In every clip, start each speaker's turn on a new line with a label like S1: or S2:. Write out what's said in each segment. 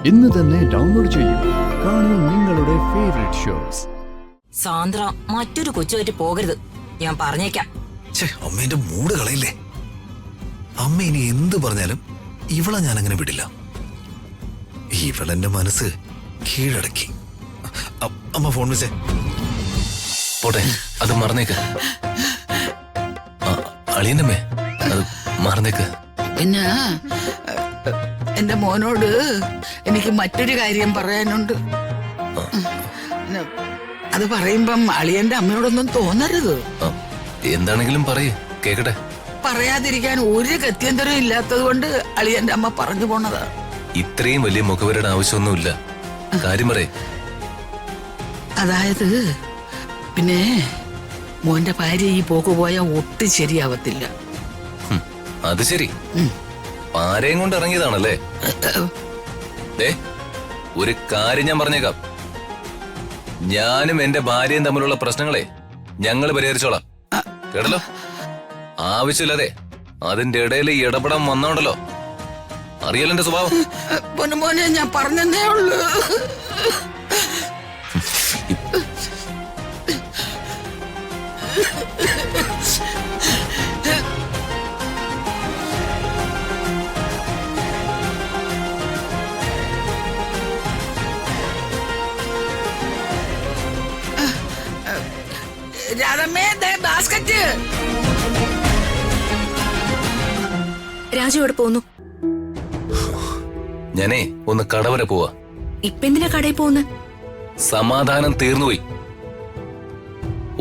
S1: ഇന്ന് തന്നെ ഡൗൺലോഡ് ചെയ്യൂ. കാണൂ നിങ്ങളുടെ ഫേവറേറ്റ് ഷോസ്.
S2: സാന്ദ്ര മറ്റൊരു കൊച്ചുമായിട്ട് പോകരുത്, ഞാൻ പറഞ്ഞേക്കാം.
S3: അമ്മേന്റെ മൂഡ് കളയില്ലേ. അമ്മ ഇനി എന്ത് പറഞ്ഞാലും ഇവളെ ഞാൻ അങ്ങനെ വിടില്ല. ഇവളെന്റെ മനസ്സ് കീഴടക്കി. അമ്മ ഫോൺ വെച്ചേ.
S4: പോട്ടെ, അത് മറന്നേക്ക്. അളിയൻ്റെമ്മേ, അത് മറന്നേക്ക്.
S5: പിന്നെ എന്റെ മോനോട് എനിക്ക് മറ്റൊരു കാര്യം പറയാനുണ്ട്. അത് പറയുമ്പം അളിയന്റെ അമ്മയോടൊന്നും തോന്നരുത്.
S4: എന്താണെങ്കിലും പറയേ, കേക്കട്ടെ.
S5: പറയാതിരിക്കാൻ ഒരു ഗത്യന്തരം ഇല്ലാത്തത് കൊണ്ട് അളിയന്റെ അമ്മ പറഞ്ഞു പോണതാ.
S4: ഇത്രയും വലിയ മുഖവരുടെ ആവശ്യമൊന്നുമില്ല, കാര്യം പറയേ.
S5: അതായത് പിന്നെ മോന്റെ ഭാര്യ ഈ പോക്ക് പോയാൽ ഒട്ടും ശരിയാവത്തില്ല.
S4: അത് ശരി, ആരെയും കൊണ്ട് ഇറങ്ങിയതാണല്ലേ? ഒരു കാര്യം ഞാൻ പറഞ്ഞേക്കാം, ഞാനും എന്റെ ഭാര്യയും തമ്മിലുള്ള പ്രശ്നങ്ങളെ ഞങ്ങള് പരിഹരിച്ചോളാം, കേട്ടല്ലോ? ആവശ്യമില്ലാതെ അതിന്റെ ഇടയിൽ ഇടപെടാൻ വന്നോണ്ടല്ലോ, അറിയാലോ എന്റെ സ്വഭാവം.
S5: മോനെ ഞാൻ പറഞ്ഞതേ ഉള്ളൂ.
S6: രാജു എവിടെ പോന്നു?
S4: ഞാനേ ഒന്ന് കട വരെ പോവാ.
S6: ഇപ്പൊ എന്തിനാ കടയിൽ പോന്ന്?
S4: സമാധാനം തീർന്നുപോയി.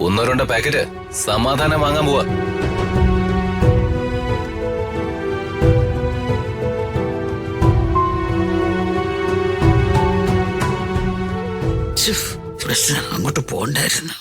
S4: 1-2 പാക്കറ്റ് സമാധാനം വാങ്ങാൻ പോവാ.
S5: പ്രശ്നം അങ്ങോട്ട് പോണ്ടായിരുന്നു.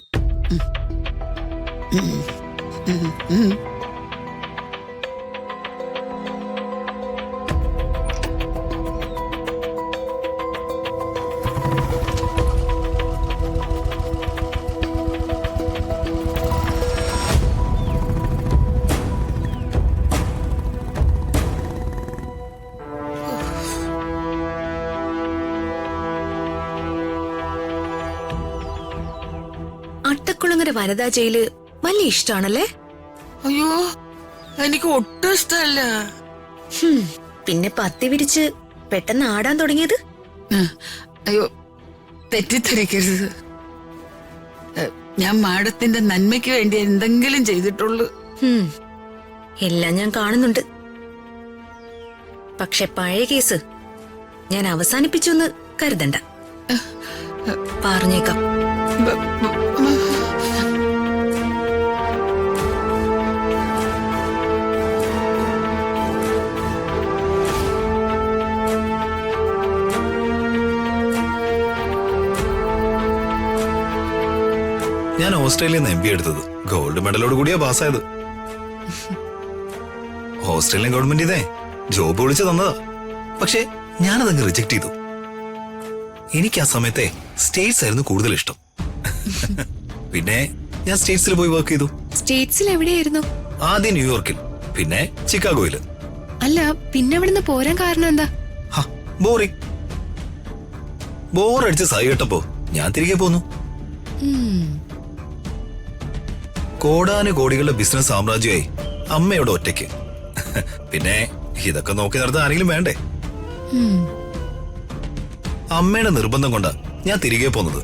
S6: അട്ടക്കുളങ്ങര വനിതാ ജയില് വലിയ ഇഷ്ടാണല്ലേ?
S5: അയ്യോ, എനിക്ക് ഒട്ടും ഇഷ്ടമല്ല.
S6: പിന്നെ പത്തി വിരിച്ച് പെട്ടെന്ന് ആടാൻ തുടങ്ങിയത്?
S5: അയ്യോ, തെറ്റിദ്ധരിക്കരുത്. ഞാൻ മാഡത്തിന്റെ നന്മയ്ക്ക് വേണ്ടി എന്തെങ്കിലും ചെയ്തിട്ടുള്ളൂ.
S6: എല്ലാം ഞാൻ കാണുന്നുണ്ട്. പക്ഷെ പഴയ കേസ് ഞാൻ അവസാനിപ്പിച്ചു എന്ന് കരുതണ്ട, പറഞ്ഞേക്കാം.
S3: ഞാൻ ഓസ്ട്രേലിയയിൽ നിന്ന് MBA എടുത്തത്. ഗോൾഡ് മെഡലോട് കൂടിയാ പാസ്സായത്. ഓസ്ട്രേലിയൻ ഗവൺമെന്റ് ഇതേ ജോബ് വിളിച്ചു തന്നതാ. പക്ഷെ ഞാനതങ്ങ് റിജക്ട് ചെയ്തു. എനിക്ക് ആ സമയത്തെ സ്റ്റേറ്റ്സ് ആയിരുന്നു കൂടുതൽ ഇഷ്ടം. പിന്നെ ഞാൻ സ്റ്റേറ്റ്സിൽ പോയി വർക്ക് ചെയ്തു.
S7: സ്റ്റേറ്റ്സിൽ എവിടെയായിരുന്നു?
S3: ആദ്യം ന്യൂയോർക്കിൽ, പിന്നെ ചിക്കാഗോയില്.
S7: അല്ല, പിന്നെ അവിടുന്ന് പോരാൻ കാരണം എന്താ?
S3: ബോറടിച്ച് സൈ കേട്ടപ്പോ ഞാൻ തിരികെ പോന്നു. കോടാനുകോടികളുടെ ബിസിനസ് സാമ്രാജ്യമായി അമ്മയോട് ഒറ്റയ്ക്ക്. പിന്നെ ഇതൊക്കെ നോക്കി നടത്താൻ ആരെങ്കിലും വേണ്ടേ? അമ്മയുടെ നിർബന്ധം കൊണ്ടാ ഞാൻ തിരികെ പോന്നത്.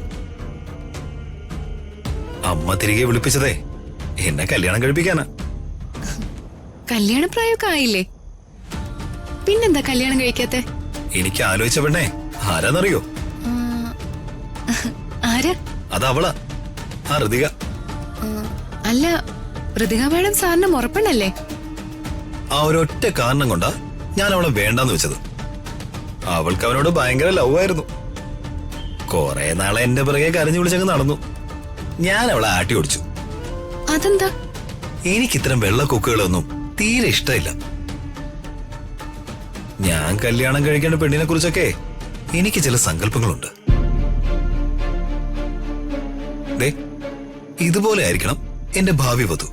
S3: അമ്മ തിരികെ വിളിപ്പിച്ചതേ എന്നെ കല്യാണം കഴിപ്പിക്കാനാ.
S7: കല്യാണപ്രായമൊക്കെ ആയില്ലേ? പിന്നെന്താ കല്യാണം കഴിക്കാത്തെ?
S3: എനിക്ക് ആലോചിച്ച പെണ്ണേ ആരാന്നറിയോ?
S7: ആരാ?
S3: അതവളാ, ആ ഋതിക.
S7: അല്ല, ഋതിക മാഡം സാറിന് മുറപ്പെണ്ണല്ലേ?
S3: ആ ഒരൊറ്റ കാരണം കൊണ്ടാ ഞാൻ അവളെ വേണ്ടാന്ന് വെച്ചത്. അവൾക്ക് അവനോട് ഭയങ്കര ലവ് ആയിരുന്നു. കൊറേ നാളെ എന്റെ പിറകെ കരഞ്ഞു വിളിച്ചങ്ങ് നടന്നു. ഞാൻ അവളെ ആട്ടി ഓടിച്ചു.
S7: അതെന്താ?
S3: എനിക്കിത്തരം വെള്ളക്കൊക്കുകളൊന്നും തീരെ ഇഷ്ടമില്ല. ഞാൻ കല്യാണം കഴിക്കേണ്ട പെണ്ണിനെ കുറിച്ചൊക്കെ എനിക്ക് ചില സങ്കല്പങ്ങളുണ്ട്. ഇതുപോലെ ആയിരിക്കണം എന്റെ ഭാവി വധു.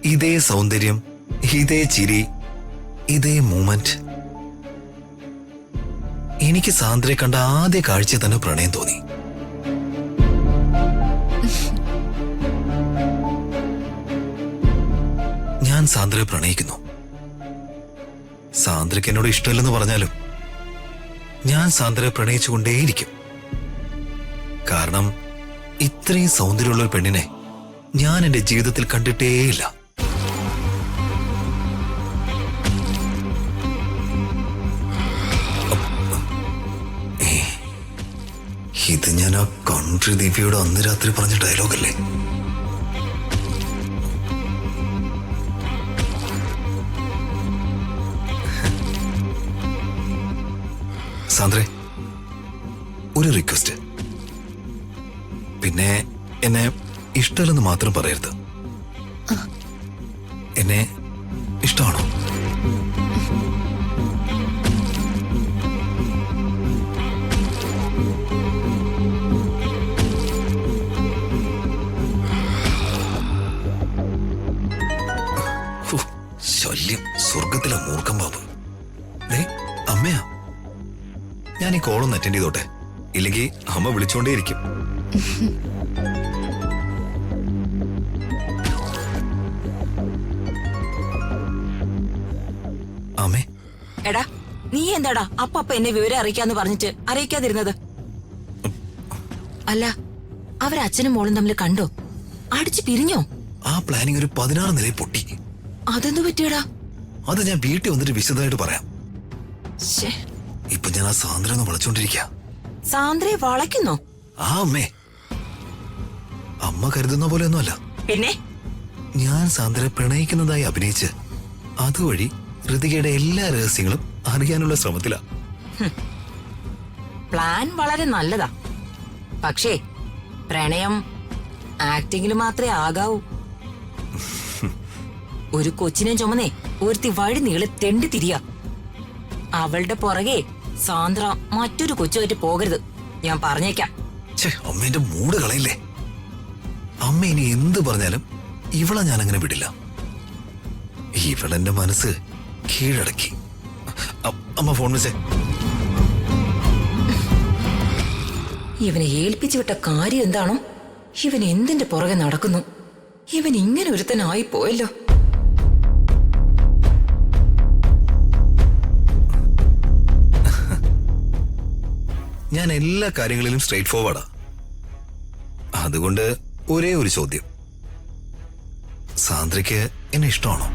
S3: ഇതേ സൗന്ദര്യം, ഇതേ ചിരി, ഇതേ മൂമെന്റ്. എനിക്ക് സാന്ദ്രയെ കണ്ട ആദ്യ കാഴ്ച തന്നെ പ്രണയം തോന്നി. ഞാൻ സാന്ദ്രയെ പ്രണയിക്കുന്നു. സാന്ദ്രയ്ക്ക് എന്നോട് ഇഷ്ടമില്ലെന്ന് പറഞ്ഞാലും ഞാൻ സാന്ദ്രയെ പ്രണയിച്ചുകൊണ്ടേയിരിക്കും. കാരണം ഇത്രയും സൗന്ദര്യമുള്ള ഒരു പെണ്ണിനെ ഞാൻ എന്റെ ജീവിതത്തിൽ കണ്ടിട്ടേയില്ല. ഇത് ഞാൻ ആ കൺട്രി ദിവ്യയോട് അന്ന് രാത്രി പറഞ്ഞ ഡയലോഗല്ലേ? സാന്ദ്രേ, ഒരു റിക്വസ്റ്റ്. പിന്നെ എന്നെ ഇഷ്ടമല്ലെന്ന് മാത്രം പറയരുത്. എന്നെ ഇഷ്ടമാണോ? ശല്യം, സ്വർഗത്തിലെ മൂർഖം ബാബു. അമ്മയാ, ഞാൻ ഈ കോളൊന്ന് അറ്റൻഡ് ചെയ്തോട്ടെ, ഇല്ലെങ്കിൽ അമ്മ വിളിച്ചോണ്ടേയിരിക്കും. അമ്മേ.
S2: എടാ, നീ എന്താടാ അപ്പ എന്നെ വിവരം അറിയിക്കാന്ന് പറഞ്ഞിട്ട് അറിയിക്കാതിരുന്നത്? അല്ല, അവരച്ഛനും മോളും തമ്മിൽ കണ്ടോ? അടിച്ചു പിരിഞ്ഞോ?
S3: ആ പ്ലാനിങ് ഒരു 16 നിലയിൽ പൊട്ടി.
S2: അതെന്തു പറ്റിയടാ?
S3: അത് ഞാൻ വീട്ടിൽ വന്നിട്ട് വിശദമായിട്ട് പറയാം.
S2: ശ്ശേ,
S3: ഇപ്പൊ ഞാൻ ആ സാന്ദ്ര ഒന്ന് വിളിച്ചോണ്ടിരിക്ക.
S2: സാന്ദ്രയെ വളയ്ക്കുന്നോ?
S3: ആ അമ്മേ, അമ്മ കരുതുന്ന പോലെയൊന്നുമല്ല.
S2: പിന്നെ
S3: ഞാൻ സാന്ദ്രയെ പ്രണയിക്കുന്നതായി അഭിനയിച്ച് അതുവഴി ഋതികയുടെ എല്ലാ രഹസ്യങ്ങളും അറിയാനുള്ള ശ്രമത്തിലാ.
S2: പ്ലാൻ വളരെ നല്ലതാ. പക്ഷേ പ്രണയം ആക്ടിങ്ങിൽ മാത്രമേ ആകാവൂ. ഒരു കൊച്ചിനെ ചുമന്നേ ഒരുത്തി വഴി നീളെ തെണ്ടി തിരിയാ. അവളുടെ പുറകെ സാന്ദ്ര മറ്റൊരു കൊച്ചുമായിട്ട് പോകരുത്, ഞാൻ പറഞ്ഞേക്കാം.
S3: അമ്മേന്റെ മൂട് കളയില്ലേ. അമ്മ ഇനി എന്ത് പറഞ്ഞാലും ഇവളെ ഞാൻ അങ്ങനെ വിടില്ല. ഇവളെന്റെ മനസ്സ് കീഴടക്കി. അമ്മ ഫോൺ വെച്ചേ.
S2: ഇവനെ ഏൽപ്പിച്ചു വിട്ട കാര്യം എന്താണോ? ഇവൻ എന്തിന്റെ പുറകെ നടക്കുന്നു? ഇവൻ ഇങ്ങനെ ഒരുത്തനായി പോയല്ലോ.
S3: ഞാൻ എല്ലാ കാര്യങ്ങളിലും സ്ട്രെയിറ്റ് ഫോർവേഡാ. അതുകൊണ്ട് ഒരേ ഒരു ചോദ്യം, സാന്ദ്രയ്ക്ക് എന്നെ ഇഷ്ടമാണോ?